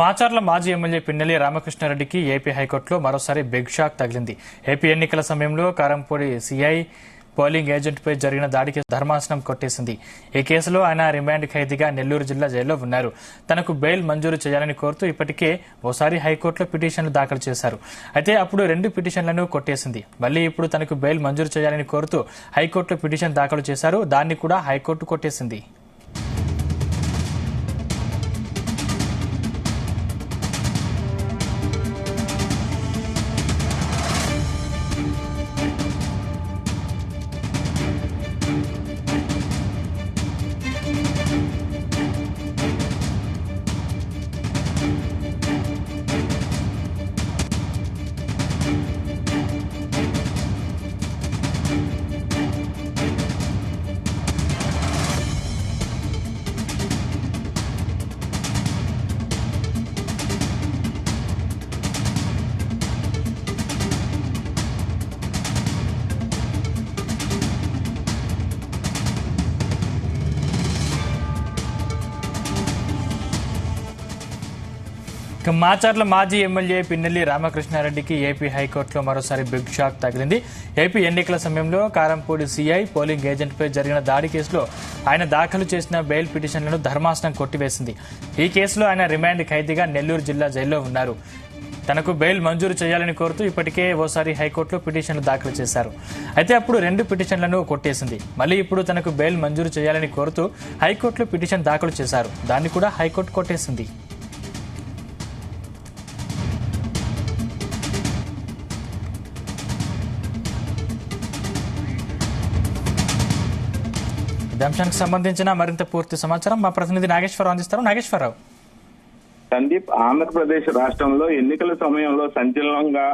మాచర్ల మాజీ MLA Pinnelli రామకృష్ణారెడ్డికి AP హైకోర్టులో మరోసారి బిగ్ షాక్ తగిలింది. ఏపీ ఎన్నికల సమయంలో కారంపూడి సీఐ పోలింగ్ ఏజెంట్పై జరిగిన దాడికి ధర్మాసనం కొట్టేసింది. ఈ కేసులో ఆయన రిమాండ్ ఖైదీగా నెల్లూరు జిల్లా జైల్లో ఉన్నారు. తనకు బెయిల్ మంజూరు చేయాలని కోరుతూ ఇప్పటికే ఓసారి హైకోర్టులో పిటిషన్లు దాఖలు చేశారు. అయితే అప్పుడు 2 పిటిషన్లను కొట్టేసింది. మళ్లీ ఇప్పుడు తనకు బెయిల్ మంజూరు చేయాలని కోరుతూ హైకోర్టులో పిటిషన్ దాఖలు చేశారు. దాన్ని కూడా హైకోర్టు కొట్టేసింది. మాచర్ల మాజీ ఎమ్మెల్యే పిన్నెల్లి రామకృష్ణారెడ్డికి ఏపీ హైకోర్టులో మరోసారి బిగ్ షాక్ తగిలింది. ఏపీ ఎన్నికల సమయంలో కారంపూడి సీఐ పోలింగ్ ఏజెంట్పై జరిగిన దాడి కేసులో ఆయన దాఖలు చేసిన బెయిల్ పిటిషన్లను ధర్మాసనం కొట్టివేసింది. ఈ కేసులో ఆయన రిమాండ్ ఖైదీగా నెల్లూరు జిల్లా జైల్లో ఉన్నారు. తనకు బెయిల్ మంజూరు చేయాలని కోరుతూ ఇప్పటికే ఓసారి హైకోర్టులో పిటిషన్లు దాఖలు చేశారు. అయితే అప్పుడు 2 పిటిషన్లను కొట్టేసింది. మళ్లీ ఇప్పుడు తనకు బెయిల్ మంజూరు చేయాలని కోరుతూ హైకోర్టులో పిటిషన్ దాఖలు చేశారు. దాన్ని కూడా హైకోర్టు కొట్టేసింది. ఈ అంశానికి సంబంధించిన మరింత పూర్తి సమాచారం మా ప్రతినిధి నాగేశ్వరరావు అందిస్తారు. నాగేశ్వరరావు. సందీప్, ఆంధ్రప్రదేశ్ రాష్ట్రంలో ఎన్నికల సమయంలో సంచలనంగా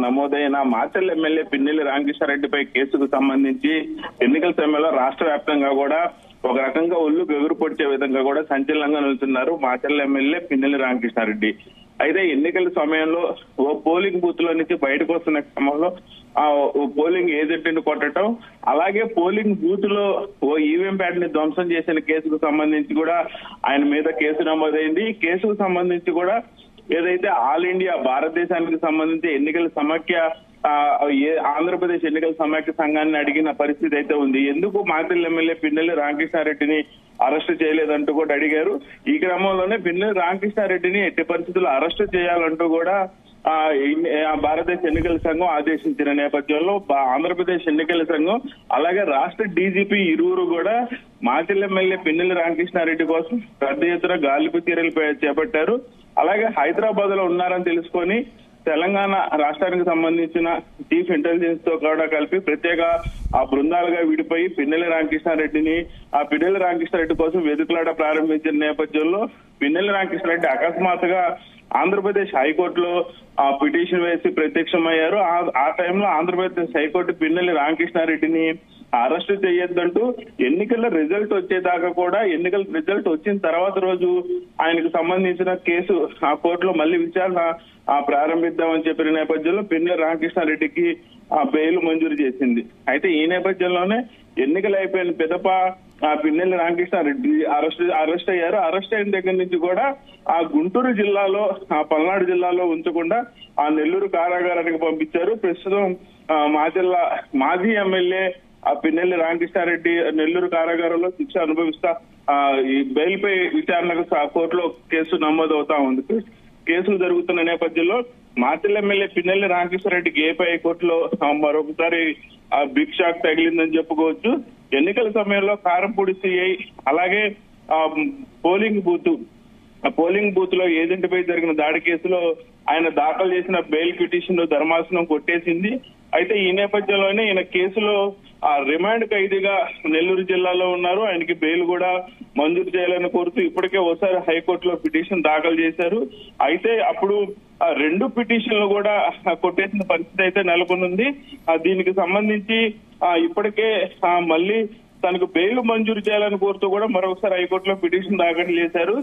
నమోదైన మాచర్ల ఎమ్మెల్యే పిన్నెల్లి రామకృష్ణారెడ్డిపై కేసుకు సంబంధించి ఎన్నికల సమయంలో రాష్ట్ర వ్యాప్తంగా కూడా ఒక రకంగా ఒళ్ళు గెగురు పొడిచే విధంగా కూడా సంచలనంగా నిలుస్తున్నారు మాచర్ల ఎమ్మెల్యే పిన్నెల్లి రామకృష్ణారెడ్డి. అయితే ఎన్నికల సమయంలో ఓ పోలింగ్ బూత్ లో నుంచి బయటకు వస్తున్న క్రమంలో పోలింగ్ ఏజెంట్ ని కొట్టడం, అలాగే పోలింగ్ బూత్ లో ఓ ఈవీఎం ప్యాడ్ ని ధ్వంసం చేసిన కేసుకు సంబంధించి కూడా ఆయన మీద కేసు నమోదైంది. ఈ కేసుకు సంబంధించి కూడా ఏదైతే ఆల్ ఇండియా భారతదేశానికి సంబంధించి ఎన్నికల సమాఖ్య ఆంధ్రప్రదేశ్ ఎన్నికల సమాఖ్య సంఘాన్ని అడిగిన పరిస్థితి అయితే ఉంది. ఎందుకు మాచర్ల ఎమ్మెల్యే పిన్నెల్లి రామకృష్ణారెడ్డిని అరెస్టు చేయలేదంటూ కూడా అడిగారు. ఈ క్రమంలోనే పిన్నెల్లి రామకృష్ణారెడ్డిని ఎట్టి పరిస్థితుల్లో అరెస్టు చేయాలంటూ కూడా భారతదేశ ఎన్నికల సంఘం ఆదేశించిన నేపథ్యంలో ఆంధ్రప్రదేశ్ ఎన్నికల సంఘం అలాగే రాష్ట్ర డీజీపీ ఇరువురు కూడా మాచర్ల ఎమ్మెల్యే పిన్నెల్లి రామకృష్ణారెడ్డి కోసం పెద్ద ఎత్తున గాలింపు చర్యలు చేపట్టారు. అలాగే హైదరాబాద్ లో ఉన్నారని తెలుసుకొని తెలంగాణ రాష్ట్రానికి సంబంధించిన చీఫ్ ఇంటెలిజెన్స్ తో కూడా కలిపి ప్రత్యేక బృందాలుగా విడిపోయి పిన్నెల్లి రామకృష్ణారెడ్డి కోసం వెతుకులాట ప్రారంభించిన నేపథ్యంలో పిన్నెల్లి రామకృష్ణారెడ్డి అకస్మాత్తుగా ఆంధ్రప్రదేశ్ హైకోర్టులో పిటిషన్ వేసి ప్రత్యక్షమయ్యారు. ఆ టైంలో ఆంధ్రప్రదేశ్ హైకోర్టు పిన్నెల్లి రామకృష్ణారెడ్డిని అరెస్టు చేయొద్దంటూ ఎన్నికల రిజల్ట్ వచ్చేదాకా కూడా ఎన్నికల రిజల్ట్ వచ్చిన తర్వాత రోజు ఆయనకు సంబంధించిన కేసు ఆ కోర్టులో మళ్లీ విచారణ ప్రారంభిద్దామని చెప్పిన నేపథ్యంలో పిన్నెల్లి రామకృష్ణారెడ్డికి బెయిల్ మంజూరు చేసింది. అయితే ఈ నేపథ్యంలోనే ఎన్నికలు అయిపోయిన పిదప పిన్నెల్లి రామకృష్ణారెడ్డి అరెస్ట్ అయ్యారు. అరెస్ట్ అయిన దగ్గర నుంచి కూడా గుంటూరు జిల్లాలో పల్నాడు జిల్లాలో ఉంచకుండా నెల్లూరు కారాగారానికి పంపించారు. ప్రస్తుతం మాచర్ల మాజీ ఎమ్మెల్యే పిన్నెల్లి రామకృష్ణారెడ్డి నెల్లూరు కారాగారంలో శిక్ష అనుభవిస్తా ఈ బెయిల్ పై విచారణకు కోర్టులో కేసు నమోదవుతా ఉంది. కేసులు జరుగుతున్న నేపథ్యంలో మాచర్ల ఎమ్మెల్యే పిన్నెల్లి రామకృష్ణారెడ్డికి ఏపీ హైకోర్టులో మరొకసారి బిగ్ షాక్ తగిలిందని చెప్పుకోవచ్చు. ఎన్నికల సమయంలో కారంపూడి సిఐ అలాగే పోలింగ్ బూత్ లో ఏజెంట్ పై జరిగిన దాడి కేసులో ఆయన దాఖలు చేసిన బెయిల్ పిటిషన్ ధర్మాసనం కొట్టేసింది. అయితే ఈ నేపథ్యంలోనే ఈయన కేసులో రిమాండ్ ఖైదీగా నెల్లూరు జిల్లాలో ఉన్నారు. ఆయనకి బెయిల్ కూడా మంజూరు చేయాలని కోరుతూ ఇప్పటికే ఒకసారి హైకోర్టులో పిటిషన్ దాఖలు చేశారు. అయితే అప్పుడు 2 పిటిషన్లు కూడా కొట్టేసిన పరిస్థితి అయితే నెలకొనుంది. దీనికి సంబంధించి ఇప్పటికే మళ్ళీ తనకు బెయిల్ మంజూరు చేయాలని కోరుతూ కూడా మరొకసారి హైకోర్టులో పిటిషన్ దాఖలు చేశారు.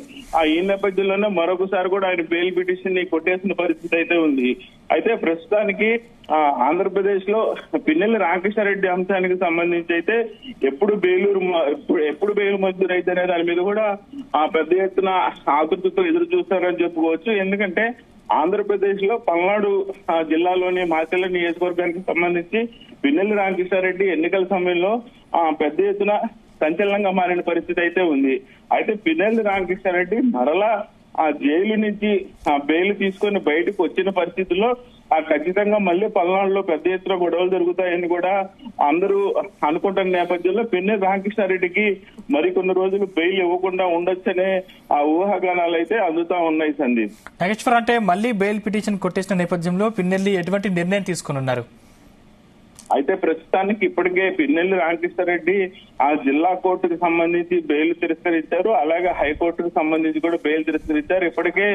ఈ నేపథ్యంలోనే మరొకసారి కూడా ఆయన బెయిల్ పిటిషన్ ని కొట్టేసిన పరిస్థితి అయితే ఉంది. అయితే ప్రస్తుతానికి ఆంధ్రప్రదేశ్ లో పిన్నెల్లి రామకృష్ణారెడ్డి అంశానికి సంబంధించి అయితే ఎప్పుడు బెయిల్ మంజూరు అయితే అనే దాని మీద కూడా పెద్ద ఎత్తున ఆతృతతో ఎదురు చూస్తారని చెప్పుకోవచ్చు. ఎందుకంటే ఆంధ్రప్రదేశ్ లో పల్నాడు జిల్లాలోని మాచెల్ల నియోజకవర్గానికి సంబంధించి పిన్నెల్లి రామకృష్ణారెడ్డి ఎన్నికల సమయంలో పెద్ద ఎత్తున సంచలనంగా మారిన పరిస్థితి అయితే ఉంది. అయితే పిన్నెల్లి రామకృష్ణారెడ్డి మరలా జైలు నుంచి బెయిల్ తీసుకొని బయటకు వచ్చిన పరిస్థితుల్లో ఖచ్చితంగా మళ్ళీ పల్నాడులో పెద్ద ఎత్తున గొడవలు జరుగుతాయని కూడా అందరూ అనుకుంటున్న నేపథ్యంలో పిన్నెల్లి రామకృష్ణారెడ్డికి మరికొన్ని రోజులు బెయిల్ ఇవ్వకుండా ఉండొచ్చనే ఊహాగానాలు అయితే అందుతా ఉన్నాయి. సందీప్, నాగేశ్వర్, అంటే మళ్ళీ బెయిల్ పిటిషన్ కొట్టేసిన నేపథ్యంలో పిన్నెల్లి ఎటువంటి నిర్ణయం తీసుకున్నారు? అయితే ప్రస్తుతానికి ఇప్పటికే పిన్నెల్లి రామకృష్ణారెడ్డి జిల్లా కోర్టుకు సంబంధించి బెయిల్ తిరస్కరించారు. అలాగే హైకోర్టుకు సంబంధించి కూడా బెయిల్ తిరస్కరించారు. ఇప్పటికే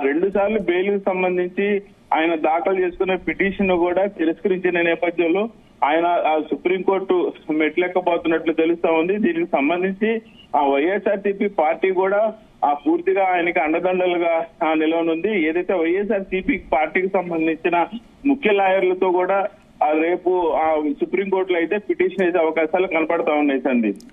2 సార్లు బెయిల్ కు సంబంధించి ఆయన దాఖలు చేసుకున్న పిటిషన్ కూడా తిరస్కరించిన నేపథ్యంలో ఆయన సుప్రీంకోర్టు మెట్లెక్కబోతున్నట్లు తెలుస్తా ఉంది. దీనికి సంబంధించి వైఎస్ఆర్సీపీ పార్టీ కూడా పూర్తిగా ఆయనకి అండదండలుగా నిలవనుంది. ఏదైతే వైఎస్ఆర్సీపీ పార్టీకి సంబంధించిన ముఖ్య లాయర్లతో కూడా రేపు సుప్రీంకోర్టులో అయితే పిటిషన్ వేసే అవకాశాలు కనపడతా ఉన్నాయి. సందీప్.